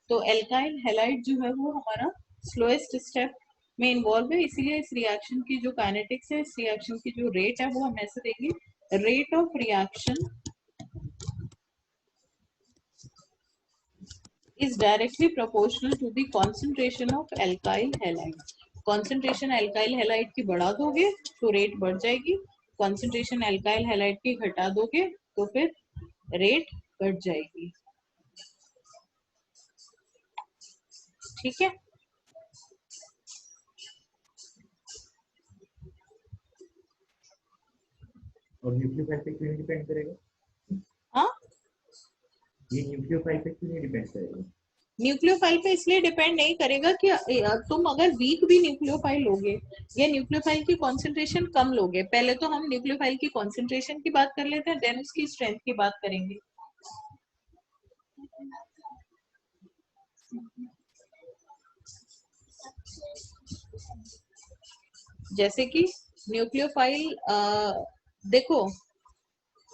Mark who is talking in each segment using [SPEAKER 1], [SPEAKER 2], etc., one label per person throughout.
[SPEAKER 1] तो alkyl halide जो है वो हमारा स्लोएस्ट स्टेप में इन्वॉल्व है, इसीलिए इस रिएक्शन की जो काइनेटिक्स है, इस रिएक्शन की जो रेट है वो हम ऐसे देंगे, rate of reaction is directly proportional to the concentration of alkyl halide. concentration alkyl halide की बढ़ा दोगे तो रेट बढ़ जाएगी, concentration alkyl halide की घटा दोगे तो फिर रेट बढ़ जाएगी। ठीक है,
[SPEAKER 2] और न्यूक्लियोफाइल पे क्यों डिपेंड करेगा?
[SPEAKER 1] हाँ,
[SPEAKER 2] ये न्यूक्लियोफाइल पे क्यों नहीं डिपेंड करेगा?
[SPEAKER 1] न्यूक्लियोफाइल पे इसलिए डिपेंड नहीं करेगा कि तुम अगर वीक भी न्यूक्लियोफाइल लोगे या न्यूक्लियोफाइल की कॉन्सेंट्रेशन कम लोगे, पहले तो हम न्यूक्लियोफाइल की कॉन्सेंट्रेशन की बात कर लेते हैं, देन उसकी स्ट्रेंथ की बात करेंगे। जैसे कि न्यूक्लियोफाइल देखो,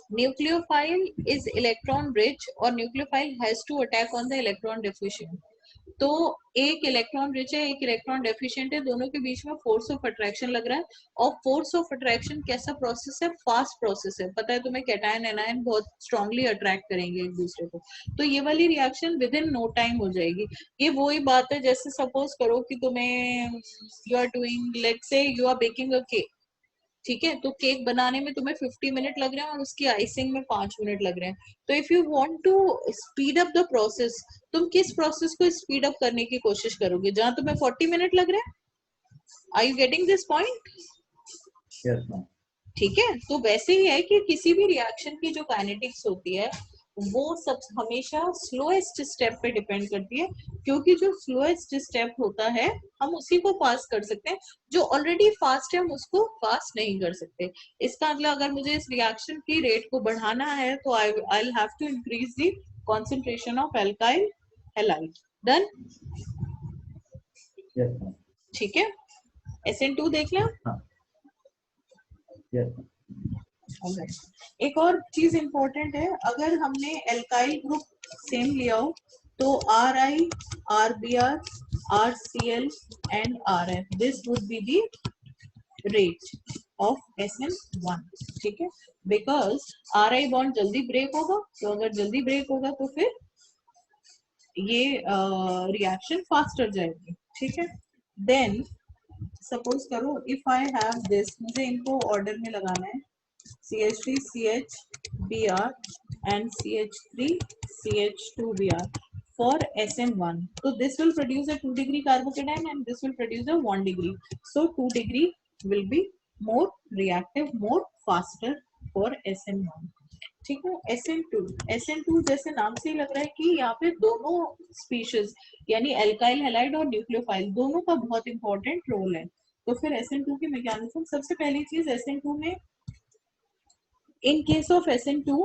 [SPEAKER 1] न्यूक्लियोफाइल इज इलेक्ट्रॉन रिच और nucleophile has to attack on the electron deficient. तो एक इलेक्ट्रॉन रिच है, एक इलेक्ट्रॉन डेफिशिएंट है, दोनों के बीच में फोर्स ऑफ अट्रैक्शन लग रहा है। और फोर्स ऑफ अट्रैक्शन कैसा प्रोसेस है? फास्ट प्रोसेस है। पता है तुम्हें, कैटायन एनायन बहुत स्ट्रांगली अट्रैक्ट करेंगे एक दूसरे को, तो ये वाली reaction within no time हो जाएगी। ये वही बात है जैसे सपोज करो कि तुम्हें, you are doing, let's say you are baking a cake, ठीक है, तो केक बनाने में तुम्हें 50 मिनट लग रहे हैं और उसकी आइसिंग में 5 मिनट लग रहे हैं। तो if you want to speed up the process, तुम किस प्रोसेस को स्पीड अप करने की कोशिश करोगे जहां तुम्हें 40 मिनट लग रहे हैं? Are you getting this point?
[SPEAKER 2] Yes ma'am.
[SPEAKER 1] ठीक है, तो वैसे ही है कि किसी भी रिएक्शन की जो काइनेटिक्स होती है वो सब हमेशा स्लोएस्ट स्टेप पे डिपेंड करती है, क्योंकि जो स्लोएस्ट स्टेप होता है हम उसी को पास कर सकते हैं, जो ऑलरेडी फास्ट है हम उसको पास नहीं कर सकते। इसका मतलब अगर मुझे इस रिएक्शन की रेट को बढ़ाना है तो I will have to increase the concentration of alkyl halide. Done?
[SPEAKER 2] Yes ma'am.
[SPEAKER 1] ठीक है, SN2 देख लें।
[SPEAKER 2] हाँ, यस।
[SPEAKER 1] एक और चीज इंपॉर्टेंट है, अगर हमने एल्काइल ग्रुप सेम लिया हो तो RI, RBr, RCl and RF, this would be the rate of SN1। ठीक है, बिकॉज RI बॉन्ड जल्दी ब्रेक होगा, तो अगर जल्दी ब्रेक होगा तो फिर ये रिएक्शन फास्टर जाएगी। ठीक है, देन सपोज करो इफ आई हैव दिस, मुझे इनको ऑर्डर में लगाना है, CH3 CHBr and CH3 CH2Br for SN1. So this will produce a 2 degree carbocation and this will produce a 1 degree. So 2 degree will be more reactive, more faster for SN1. ठीक है, SN2 जैसे नाम से ही लग रहा है कि यहाँ पे दोनों स्पीशीज यानी एल्काइल हैलाइड और न्यूक्लियोफाइल दोनों का बहुत इंपॉर्टेंट रोल है। तो फिर SN2 की मैकेनिज्म, सबसे पहली चीज SN2 में, in case of SN2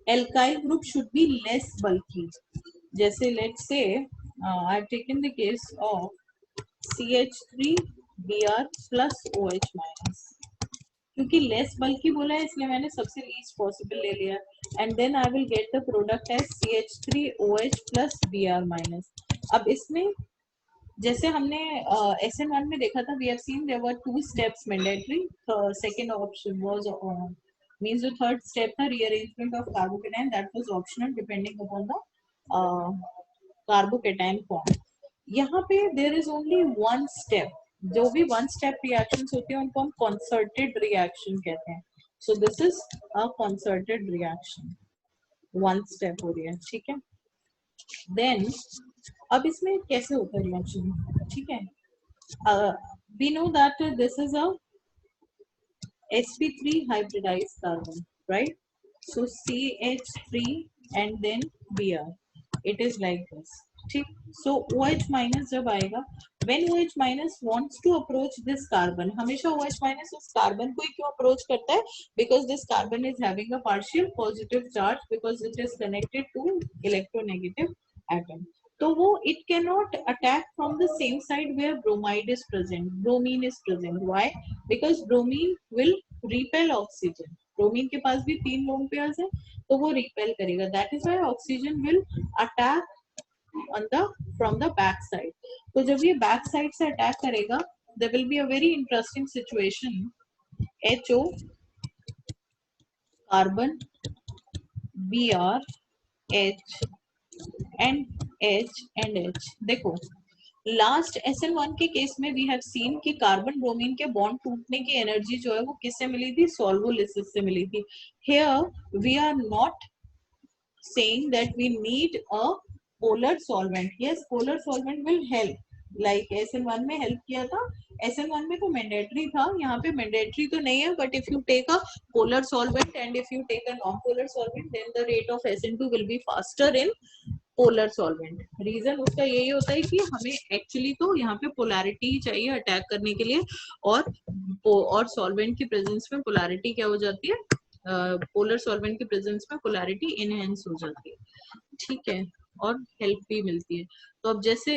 [SPEAKER 1] alkyl group should be less bulky. जैसे let's say I've taken the case of CH3Br plus OH minus, क्योंकि लेस बल्कि बोला है इसलिए मैंने सबसे लीस्ट पॉसिबल ले लिया, and then I will get the product as CH3OH plus Br minus। अब इसमें जैसे हमने SN1 में देखा था, we have seen there were 2 steps mandatory, second option was means जो थर्ड स्टेप था rearrangement of carbocation, that was optional depending upon the carbocation form. यहाँ पे there is only one step, जो भी वन स्टेप रिएक्शंस होती हैं उनको हम कंसर्टेड रिएक्शन कहते हैं। So this is a concerted reaction, one step हो रही है। ठीक है, देन अब इसमें कैसे होता है रिएक्शन? ठीक है, we know that this is a sp3 hybridized carbon, right? So CH3 and then Br, it is like this। ठीक, so OH minus जब आएगा, when OH minus wants to approach this carbon, हमेशा OH minus उस carbon को ही क्यों approach करता है? Because this carbon is having a partial positive charge because it is connected to electronegative atom। तो वो it cannot attack from the same side where bromide is present, bromine is present। Why? Because bromine will repel oxygen। Bromine के पास भी 3 lone pairs है तो वो repel करेगा, that is why oxygen will attack on the from the back side. तो जब ये back side से अटैक करेगा, there will be a very interesting situation. HO carbon, Br, H and H. देखो लास्ट SN1 के case में we have scene कि carbon bromine के बॉन्ड टूटने की एनर्जी जो है वो किससे मिली थी, सॉल्वोलिसिस से मिली थी. Here we are not saying that we need a polar solvent. Yes, polar solvent will help. Like SN1 में help किया था, SN1 में तो mandatory था, यहाँ पे mandatory तो नहीं है, but if you take a polar solvent and if you take a non-polar solvent, then the rate of SN2 will be faster in polar solvent. Reason उसका यही होता है कि हमें actually तो यहाँ पे polarity ही चाहिए अटैक करने के लिए, और solvent की presence में polarity क्या हो जाती है, पोलर सॉल्वेंट के प्रेजेंस में पोलैरिटी इनहेंस हो जाती है. ठीक है, और हेल्प भी मिलती है. तो अब जैसे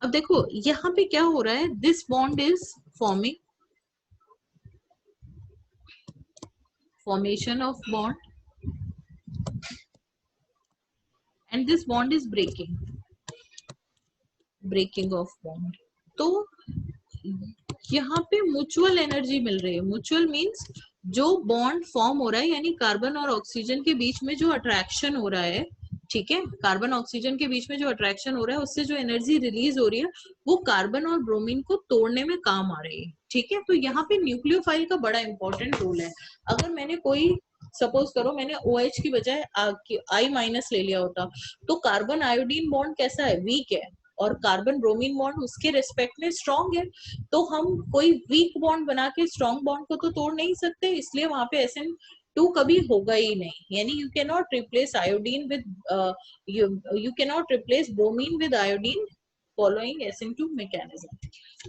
[SPEAKER 1] अब देखो यहाँ पे क्या हो रहा है, this bond is forming, formation of bond, and this bond is breaking of bond. तो यहाँ पे म्यूचुअल एनर्जी मिल रही है. म्यूचुअल मींस जो बॉन्ड फॉर्म हो रहा है, यानी कार्बन और ऑक्सीजन के बीच में जो अट्रैक्शन हो रहा है, ठीक है, कार्बन ऑक्सीजन के बीच में जो अट्रैक्शन हो रहा है उससे जो एनर्जी रिलीज हो रही है वो कार्बन और ब्रोमीन को तोड़ने में काम आ रही है. ठीक है, तो यहाँ पे न्यूक्लियोफाइल का बड़ा इंपॉर्टेंट रोल है. अगर मैंने कोई सपोज करो मैंने OH की बजाय I- ले लिया होता, तो कार्बन आयोडीन बॉन्ड कैसा है, वीक है, और कार्बन ब्रोमीन बॉन्ड उसके रेस्पेक्ट में स्ट्रॉन्ग है. तो हम कोई वीक बॉन्ड बना के स्ट्रॉन्ग बॉन्ड को तो तोड़ नहीं सकते, इसलिए वहां पे SN2 कभी होगा ही नहीं. यानी you can not replace iodine with you can not replace bromine with iodine following SN2 mechanism.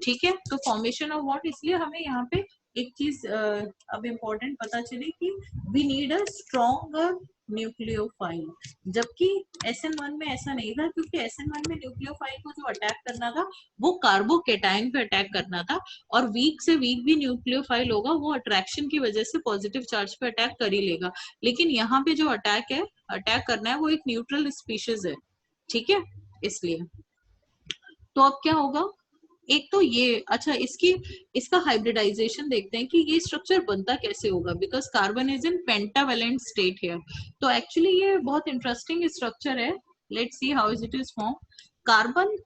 [SPEAKER 1] ठीक है, तो फॉर्मेशन ऑफ बॉन्ड, इसलिए हमें यहाँ पे एक चीज अब इम्पोर्टेंट पता चली कि we need a stronger nucleophile, जबकि SN1 में ऐसा नहीं था, क्योंकि SN1 में न्यूक्लियोफाइल को जो अटैक करना था वो कार्बोकेटाइन पे अटैक करना था, और वीक से वीक भी न्यूक्लियोफाइल होगा वो अट्रैक्शन की वजह से पॉजिटिव चार्ज पे अटैक कर ही लेगा. लेकिन यहाँ पे जो अटैक करना है वो एक न्यूट्रल स्पीशीज है. ठीक है, इसलिए तो अब क्या होगा, एक तो ये अच्छा इसका हाइब्रिडाइजेशन देखते हैं कि ये स्ट्रक्चर बनता कैसे होगा, because carbon is in pentavalent state here. तो एक्चुअली ये बहुत इंटरेस्टिंग स्ट्रक्चर है. Let's see how is it is form. Carbon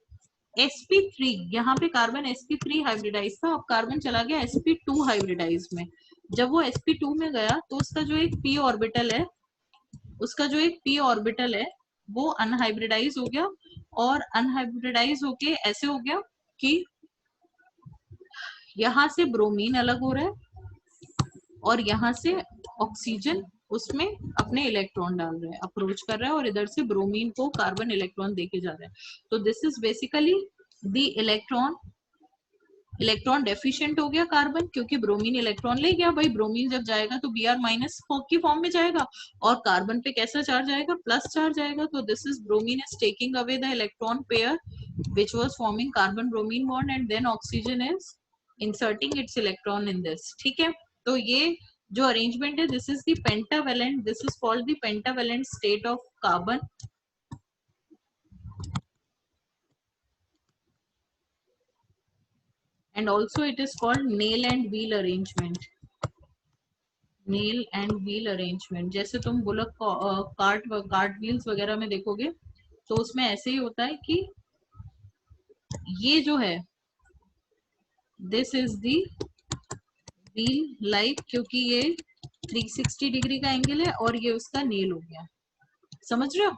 [SPEAKER 1] sp3, यहाँ पे कार्बन sp3 हाइब्रिडाइज था, अब कार्बन चला गया sp2 हाइब्रिडाइज में. जब वो sp2 में गया तो उसका जो एक p ऑर्बिटल है वो अनहाइब्रिडाइज हो गया, और अनहाइब्रिडाइज होके ऐसे हो गया कि यहाँ से ब्रोमीन अलग हो रहा है और यहाँ से ऑक्सीजन उसमें अपने इलेक्ट्रॉन डाल रहा है, अप्रोच कर रहा है, और इधर से ब्रोमीन को कार्बन इलेक्ट्रॉन देके जा रहा है. तो this is basically the electron deficient हो गया कार्बन, क्योंकि ब्रोमीन इलेक्ट्रॉन ले गया. भाई ब्रोमीन जब जाएगा तो Br- की फॉर्म में जाएगा, और कार्बन पे कैसा चार्ज आएगा, प्लस चार्ज आएगा. तो this is bromine is taking away the electron pair which was forming carbon bromine bond, and then oxygen is inserting its electron in this. ठीक है, तो ये जो अरेंजमेंट है, this is the pentavalent, this is called the pentavalent state of carbon. and also it is called nail and wheel arrangement. nail and wheel arrangement, जैसे तुम bullock cart wheels वगैरह में देखोगे तो उसमें ऐसे ही होता है कि ये जो है this is the wheel like, क्योंकि ये 360 डिग्री का एंगल है और ये उसका नेल हो गया. समझ रहे हो,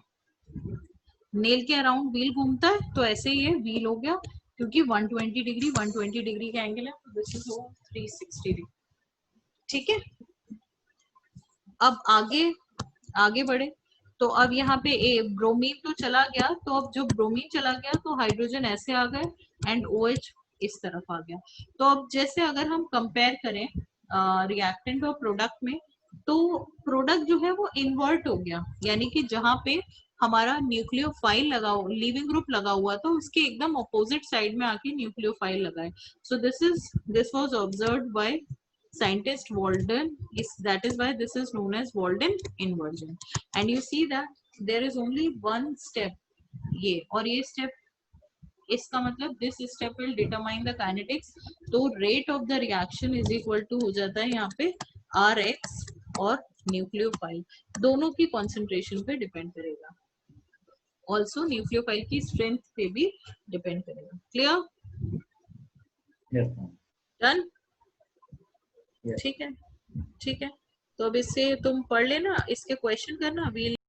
[SPEAKER 1] नेल के अराउंड व्हील घूमता है, तो ऐसे ये व्हील हो गया, क्योंकि 120 डिग्री का एंगल है. This is 360 degree. ठीक है, अब आगे बढ़े. तो अब यहाँ पे ब्रोमीन तो चला गया, तो अब जब ब्रोमीन चला गया तो हाइड्रोजन ऐसे आ गए एंड OH इस तरफ आ गया. तो अब जैसे अगर हम कंपेयर करें रिएक्टेंट और प्रोडक्ट में, तो प्रोडक्ट जो है वो इन्वर्ट हो गया, यानी कि जहाँ पे हमारा न्यूक्लियोफाइल लीविंग ग्रुप लगा हुआ था उसके एकदम अपोजिट साइड में आके न्यूक्लियोफाइल लगा है. So this was observed bye scientist Walden is, that is why this is known as Walden inversion. And you see that there is only one step, ये और ये step, इसका मतलब this step will determine the kinetics, तो rate of the reaction is equal to हो जाता है यहाँ पे Rx और न्यूक्लियोफाइल दोनों की कॉन्सेंट्रेशन पे डिपेंड करेगा, ऑल्सो न्यूक्लियोफाइल की स्ट्रेंथ पे भी डिपेंड करेगा। Clear?
[SPEAKER 2] Yes, ma'am.
[SPEAKER 1] Done?
[SPEAKER 2] Yes.
[SPEAKER 1] ठीक है, ठीक है। तो अब इससे तुम पढ़ लेना, इसके क्वेश्चन करना, वील